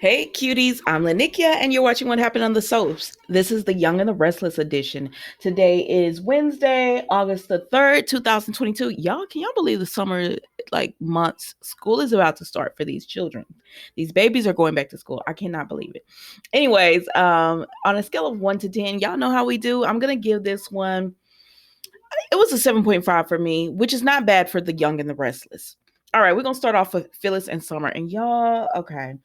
Hey cuties, I'm Lanikia and you're watching What Happened on the Soaps. This is the Young and the Restless edition. Today is Wednesday, August the 3rd, 2022. Y'all, can y'all believe the summer months? School is about to start for these children. These babies are going back to school. I cannot believe it. Anyways, on a scale of 1 to 10, y'all know how we do. I'm going to give this one, it was a 7.5 for me, which is not bad for the Young and the Restless. All right, we're gonna start off with Phyllis and Summer. And y'all, okay.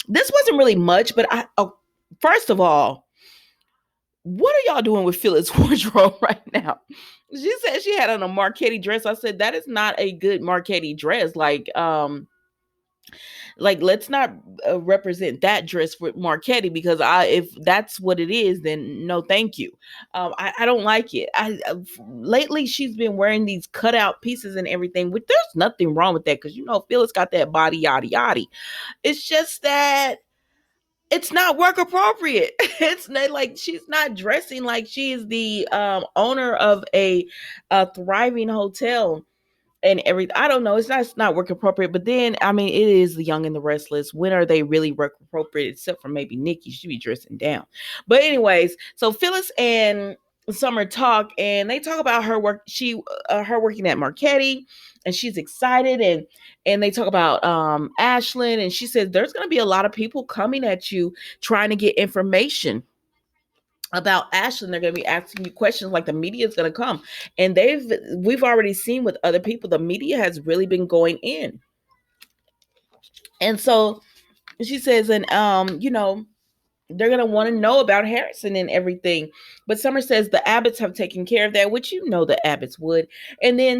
This wasn't really much, but first of all, what are y'all doing with Phyllis' wardrobe right now? She said she had on a Marchetti dress. I said that is not a good Marchetti dress. Like let's not represent that dress for Marchetti, because if that's what it is, then no thank you. I don't like it. Lately she's been wearing these cutout pieces and everything, which there's nothing wrong with that, because Phyllis got that body yada yada. It's just that it's not work appropriate. It's not like she's not dressing like she is the owner of a thriving hotel and everything. I don't know. It's not work appropriate. But then, I mean, it is the Young and the Restless. When are they really work appropriate? Except for maybe Nikki, she be dressing down. But anyways, so Phyllis and Summer talk, and they talk about her work. Her working at Marchetti, and she's excited. And they talk about Ashlyn, and she says there's going to be a lot of people coming at you trying to get information about Ashlyn. They're going to be asking you questions, like the media is going to come. And we've already seen with other people, the media has really been going in. And so she says, and they're going to want to know about Harrison and everything. But Summer says the Abbotts have taken care of that, which the Abbotts would. And then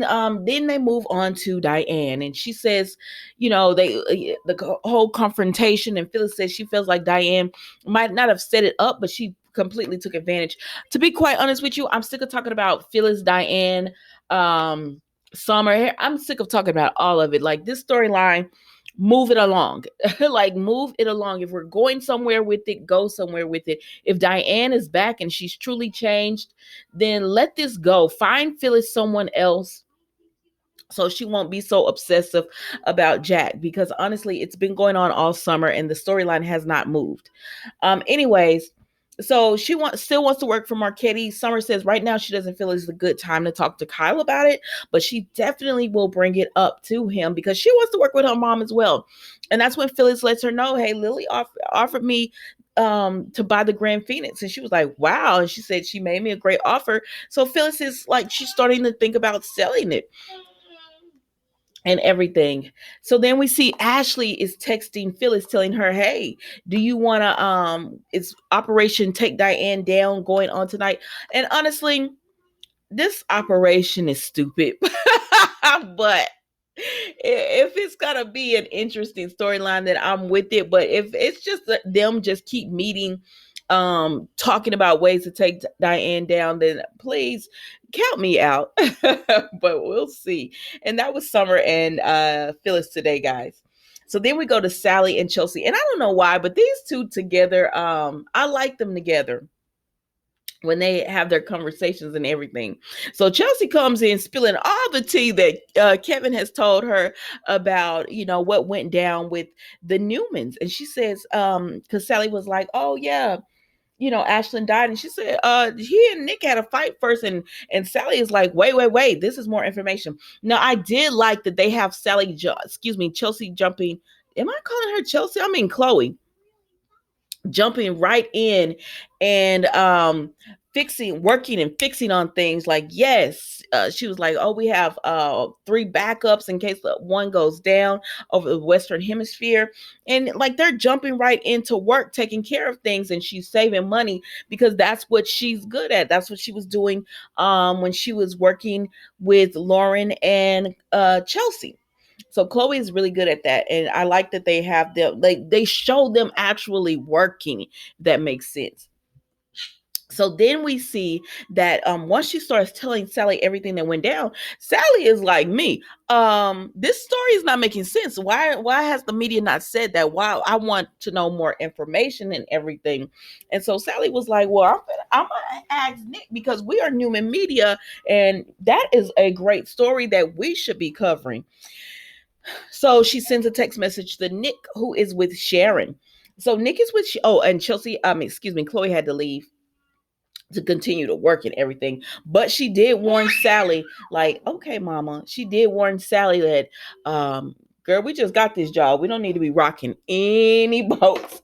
they move on to Diane, and she says, the whole confrontation, and Phyllis says she feels like Diane might not have set it up, but she completely took advantage. To be quite honest with you, I'm sick of talking about Phyllis, Diane, Summer. I'm sick of talking about all of it. Like, this storyline, move it along. Like, move it along. If we're going somewhere with it, go somewhere with it. If Diane is back and she's truly changed, then let this go. Find Phyllis someone else, so she won't be so obsessive about Jack, because honestly, it's been going on all summer and the storyline has not moved. Anyways, so she still wants to work for Marchetti. Summer says right now she doesn't feel it's a good time to talk to Kyle about it, but she definitely will bring it up to him because she wants to work with her mom as well. And that's when Phyllis lets her know, hey, Lily offered me to buy the Grand Phoenix. And she was like, wow. And she said she made me a great offer. So Phyllis is like, she's starting to think about selling it and everything. So then we see Ashley is texting Phyllis, telling her, hey, do you want to it's Operation Take Diane Down going on tonight? And honestly, this operation is stupid. But if it's gonna be an interesting storyline, then I'm with it. But if it's just them just keep meeting, talking about ways to take Diane down, then please count me out. But we'll see. And that was Summer and Phyllis today, guys. So then we go to Sally and Chelsea, and I don't know why, but these two together, I like them together when they have their conversations and everything. So Chelsea comes in spilling all the tea that Kevin has told her about, what went down with the Newmans. And she says, because Sally was like, oh yeah, Ashlyn died. And she said, he and Nick had a fight first. And Sally is like, wait, this is more information. Now, I did like that they have Chelsea jumping. Am I calling her Chelsea? I mean, Chloe jumping right in and working and fixing on things. Like, yes, she was like, oh, we have 3 backups in case one goes down over the Western Hemisphere. And like, they're jumping right into work, taking care of things, and she's saving money because that's what she's good at. That's what she was doing when she was working with Lauren and Chelsea. So Chloe is really good at that. And I like that they have them, like, they show them actually working. That makes sense. So then we see that once she starts telling Sally everything that went down, Sally is like me. This story is not making sense. Why has the media not said that? Why? I want to know more information and everything. And so Sally was like, well, I'm gonna ask Nick, because we are Newman Media, and that is a great story that we should be covering. So she sends a text message to Nick, who is with Sharon. So Nick is with and Chelsea. Excuse me, Chloe had to leave to continue to work and everything. But she did warn Sally, like, okay, mama, she did warn Sally that, girl, we just got this job. We don't need to be rocking any boats.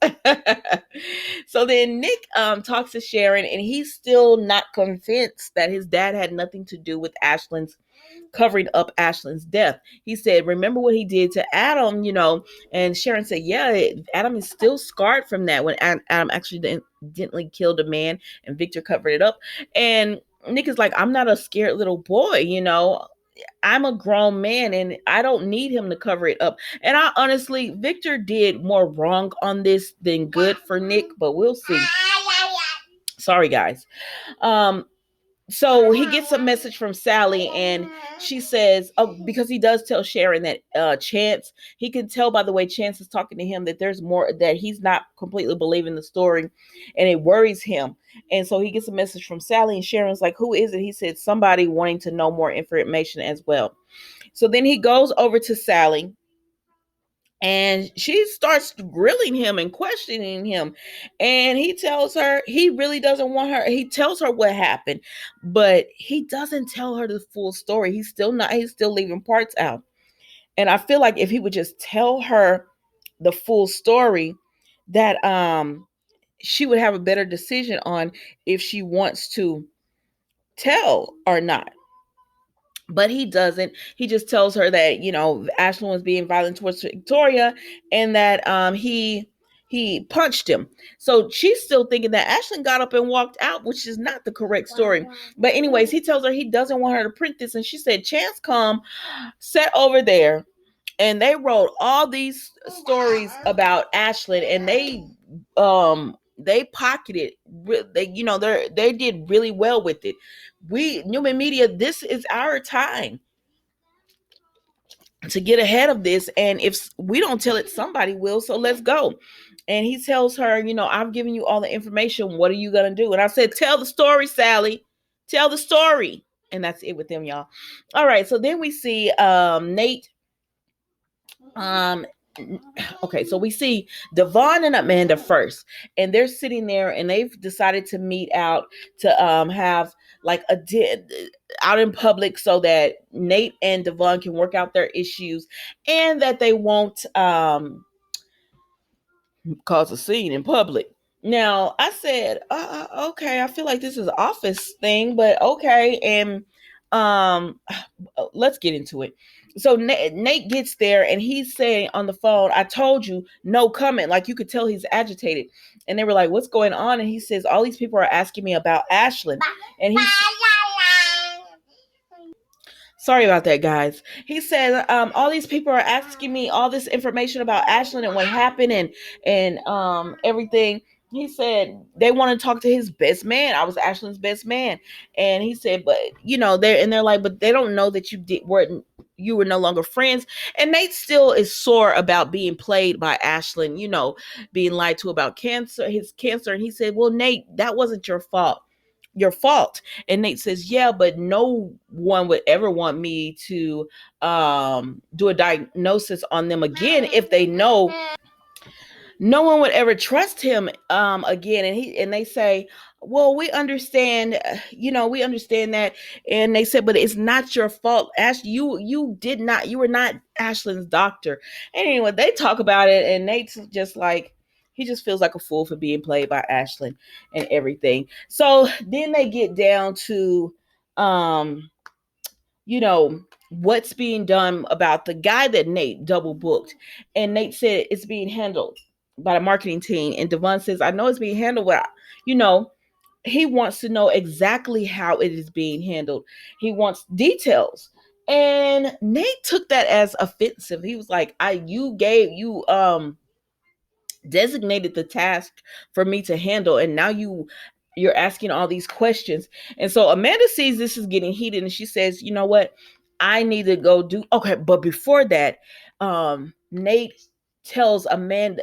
So then Nick talks to Sharon, and he's still not convinced that his dad had nothing to do with Ashlyn's covering up Ashlyn's death. He said, remember what he did to Adam, and Sharon said, yeah, Adam is still scarred from that when Adam actually didn't killed a man and Victor covered it up. And Nick is like, I'm not a scared little boy, I'm a grown man and I don't need him to cover it up. And I honestly, Victor did more wrong on this than good for Nick, but we'll see. Sorry, guys. Um, so he gets a message from Sally, and she says, oh, because he does tell Sharon that Chance, he can tell by the way Chance is talking to him that there's more, that he's not completely believing the story, and it worries him. And so he gets a message from Sally, and Sharon's like, who is it? He said, somebody wanting to know more information as well. So then he goes over to Sally, and she starts grilling him and questioning him, and he tells her he really doesn't want her, he tells her what happened, but he doesn't tell her the full story. He's still leaving parts out. And I feel like if he would just tell her the full story, that she would have a better decision on if she wants to tell or not. But he doesn't. He just tells her that, Ashlyn was being violent towards Victoria, and that he punched him. So she's still thinking that Ashlyn got up and walked out, which is not the correct story. But anyways, he tells her he doesn't want her to print this, and she said, Chance come, sat over there, and they wrote all these stories about Ashlyn, and they pocketed, they did really well with it. We, Newman Media, this is our time to get ahead of this, and if we don't tell it, somebody will, so let's go. And he tells her, I've given you all the information, what are you gonna do? And I said, tell the story, Sally, tell the story. And that's it with them, y'all. All right, so then we see Nate. Okay, so we see Devon and Amanda first, and they're sitting there, and they've decided to meet out to have like out in public, so that Nate and Devon can work out their issues, and that they won't cause a scene in public. Now, I said, okay, I feel like this is an office thing, but okay. And let's get into it. So Nate gets there, and he's saying on the phone, I told you, no comment. Like, you could tell he's agitated. And they were like, what's going on? And he says, all these people are asking me about Ashlyn. And he's sorry about that, guys. He said, all these people are asking me all this information about Ashlyn and what happened, and everything. He said they want to talk to his best man. I was Ashlyn's best man. And he said, but they're like, but they don't know that you were no longer friends. And Nate still is sore about being played by Ashlyn, being lied to about his cancer. And he said, well, Nate, that wasn't your fault. And Nate says, yeah, but no one would ever want me to do a diagnosis on them again if they know. No one would ever trust him again. And they say, well, we understand, we understand that. And they said, but it's not your fault, Ash. You were not Ashlyn's doctor. And anyway, they talk about it, and Nate's just like, he just feels like a fool for being played by Ashlyn and everything. So then they get down to, what's being done about the guy that Nate double booked. And Nate said it's being handled by the marketing team. And Devon says, I know it's being handled, but, he wants to know exactly how it is being handled. He wants details. And Nate took that as offensive. He was like, you designated the task for me to handle, and now you're asking all these questions. And so Amanda sees this is getting heated, and she says, you know what, I need to go do, okay. But before that, Nate tells Amanda,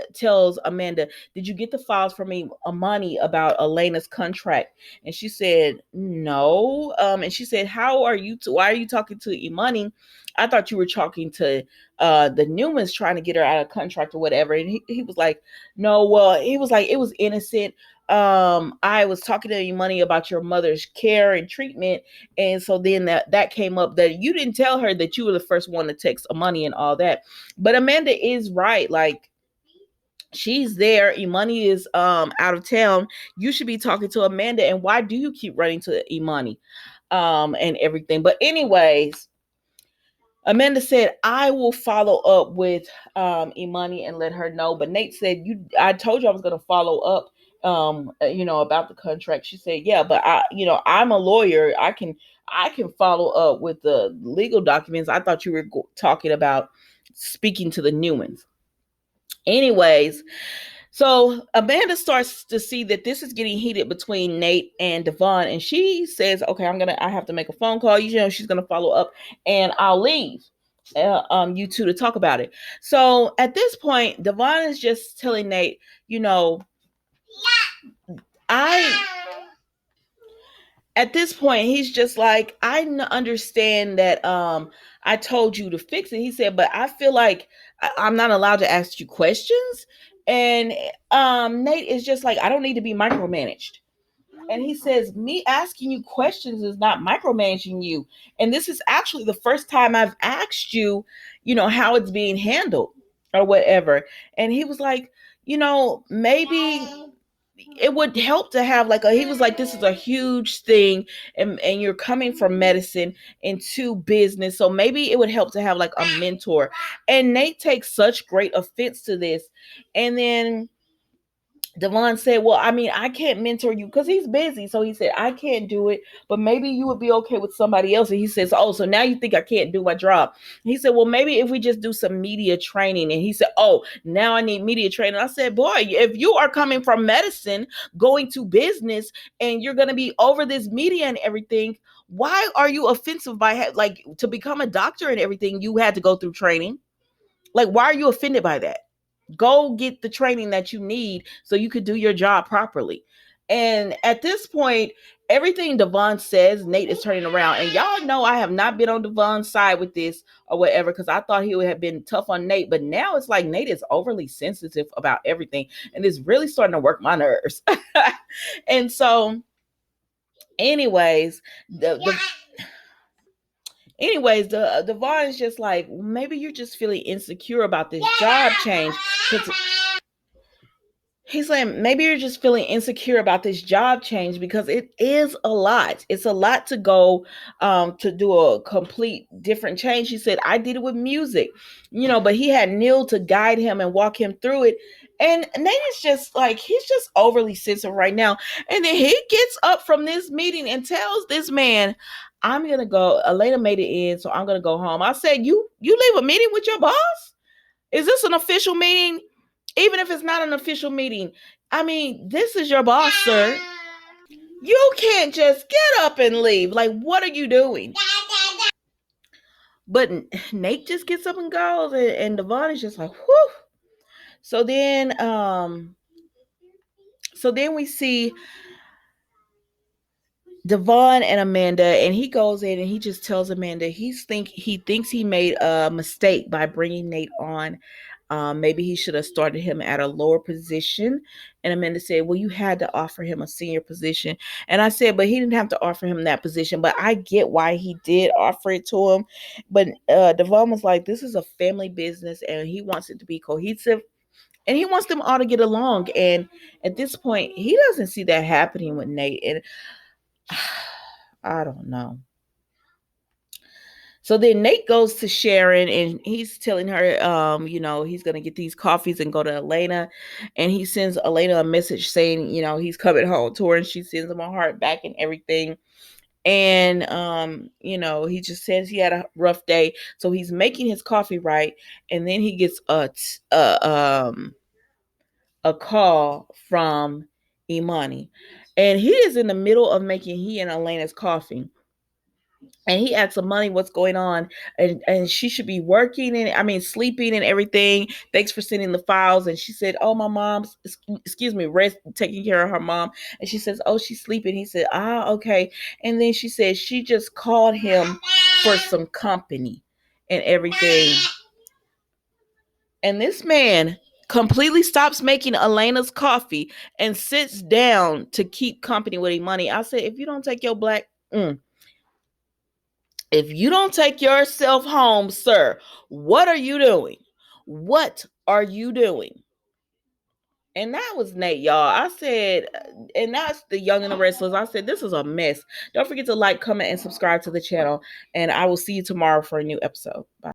did you get the files from me, Amani, about Elena's contract? And she said, no. And she said, why are you talking to Imani? I thought you were talking to the Newmans, trying to get her out of contract or whatever. And he was like, no. Well, he was like, it was innocent. I was talking to Imani about your mother's care and treatment, and so then that came up, that you didn't tell her that you were the first one to text Imani and all that. But Amanda is right. Like, she's there, Imani is out of town. You should be talking to Amanda. And why do you keep running to Imani and everything? But anyways, Amanda said, I will follow up with Imani and let her know. But Nate said, I told you I was going to follow up, about the contract. She said, yeah, but I'm a lawyer. I can follow up with the legal documents. I thought you were talking about speaking to the Newmans. Anyways, so Amanda starts to see that this is getting heated between Nate and Devon, and she says, "Okay, I have to make a phone call. She's gonna follow up, and I'll leave you two to talk about it." So at this point, Devon is just telling Nate, I at this point, he's just like, understand that I told you to fix it. He said, but I feel like I'm not allowed to ask you questions. And Nate is just like, I don't need to be micromanaged. And he says, me asking you questions is not micromanaging you. And this is actually the first time I've asked you, how it's being handled or whatever. And he was like, maybe it would help to have like he was like, this is a huge thing, and you're coming from medicine into business, so maybe it would help to have like a mentor. And Nate takes such great offense to this. And then Devon said, well, I mean, I can't mentor you because he's busy. So he said, I can't do it, but maybe you would be okay with somebody else. And he says, oh, so now you think I can't do my job? He said, well, maybe if we just do some media training. And he said, oh, now I need media training. I said, boy, if you are coming from medicine, going to business, and you're going to be over this media and everything, why are you offensive by like to become a doctor and everything? You had to go through training. Like, why are you offended by that? Go get the training that you need so you could do your job properly. And at this point, everything Devon says, Nate is turning around. And y'all know I have not been on Devon's side with this or whatever, because I thought he would have been tough on Nate. But now it's like Nate is overly sensitive about everything. And it's really starting to work my nerves. And so, anyways, the Devon is just like, maybe you're just feeling insecure about this job change. He's like, maybe you're just feeling insecure about this job change because it is a lot. It's a lot to go to do a complete different change. He said, I did it with music, but he had Neil to guide him and walk him through it. And Nate is just like, he's just overly sensitive right now. And then he gets up from this meeting and tells this man, I'm going to go. Elena made it in, so I'm going to go home. I said, you leave a meeting with your boss? Is this an official meeting? Even if it's not an official meeting, I mean, this is your boss, sir. You can't just get up and leave. Like, what are you doing? But Nate just gets up and goes, and Devon is just like, whew. So then, we see Devon and Amanda, and he goes in and he just tells Amanda he thinks he made a mistake by bringing Nate on. Maybe he should have started him at a lower position. And Amanda said, well, you had to offer him a senior position. And I said, but he didn't have to offer him that position. But I get why he did offer it to him. But Devon was like, this is a family business, and he wants it to be cohesive. And he wants them all to get along. And at this point, he doesn't see that happening with Nate. And I don't know. So then Nate goes to Sharon and he's telling her, he's going to get these coffees and go to Elena. And he sends Elena a message saying, he's coming home to her, and she sends him a heart back and everything. And, he just says he had a rough day. So he's making his coffee right. And then he gets a call from Imani. And he is in the middle of making he and Elena's coffee. And he asked Money what's going on, and she should be working and I mean sleeping and everything. Thanks for sending the files. And she said, "Oh, my mom's excuse me, rest taking care of her mom." And she says, "Oh, she's sleeping." He said, "Ah, okay." And then she said she just called him for some company and everything. And this man completely stops making Elena's coffee and sits down to keep company with Money. I said, if you don't take your black if you don't take yourself home, sir, what are you doing? What are you doing? And that was Nate, y'all. I said, and that's the Young and the Restless. I said, this is a mess. Don't forget to like, comment, and subscribe to the channel. And I will see you tomorrow for a new episode. Bye.